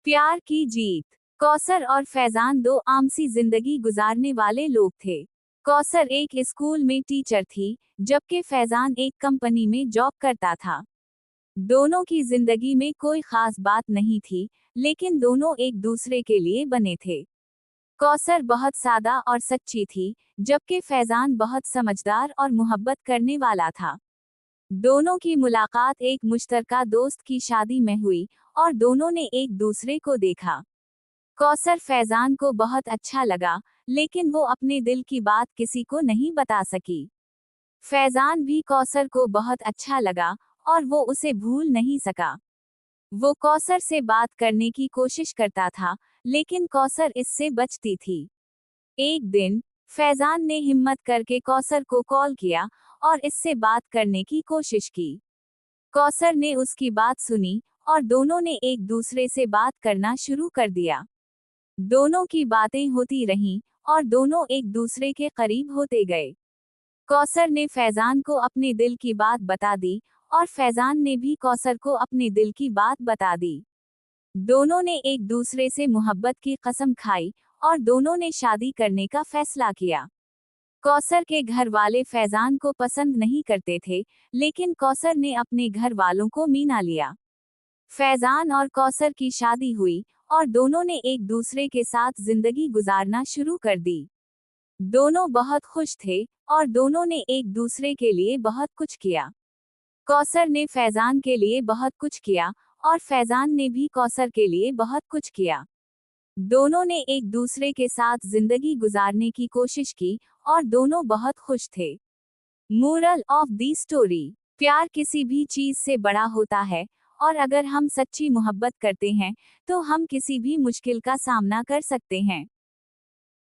प्यार की जीत। कौसर और फैजान दो आम सी जिंदगी गुजारने वाले लोग थे। कौसर एक स्कूल में टीचर थी, जबकि फैजान एक कंपनी में जॉब करता था। दोनों की जिंदगी में कोई खास बात नहीं थी, लेकिन दोनों एक दूसरे के लिए बने थे। कौसर बहुत सादा और सच्ची थी, जबकि फैजान बहुत समझदार और मोहब्बत करने वाला था। दोनों की मुलाकात एक मुश्तरका दोस्त की शादी में हुई और दोनों ने एक दूसरे को देखा। कौसर फैजान को बहुत अच्छा लगा, लेकिन वो अपने दिल की बात किसी को नहीं बता सकी। फैजान भी कौसर को बहुत अच्छा लगा और वो उसे भूल नहीं सका। वो कौसर से बात करने की कोशिश करता था, लेकिन कौसर इससे बचती थी। एक दिन फैजान ने हिम्मत करके कौसर को कॉल किया और इससे बात करने की कोशिश की। कौसर ने उसकी बात सुनी और दोनों ने एक दूसरे से बात करना शुरू कर दिया। दोनों की बातें होती रहीं और दोनों एक दूसरे के करीब होते गए। कौसर ने फैजान को अपने दिल की बात बता दी और फैजान ने भी कौसर को अपने दिल की बात बता दी। दोनों ने एक दूसरे से मोहब्बत की कसम खाई और दोनों ने शादी करने का फैसला किया। कौसर के घर वाले फैजान को पसंद नहीं करते थे, लेकिन कौसर ने अपने घर वालों को मीना लिया। फैजान और कौसर की शादी हुई और दोनों ने एक दूसरे के साथ जिंदगी गुजारना शुरू कर दी। दोनों बहुत खुश थे और दोनों ने एक दूसरे के लिए बहुत कुछ किया। कौसर ने फैजान के लिए बहुत कुछ किया और फैजान ने भी कौसर के लिए बहुत कुछ किया। दोनों ने एक दूसरे के साथ जिंदगी गुजारने की कोशिश की और दोनों बहुत खुश थे। Moral of the story. प्यार किसी भी चीज से बड़ा होता है, और अगर हम सच्ची मोहब्बत करते हैं तो हम किसी भी मुश्किल का सामना कर सकते हैं।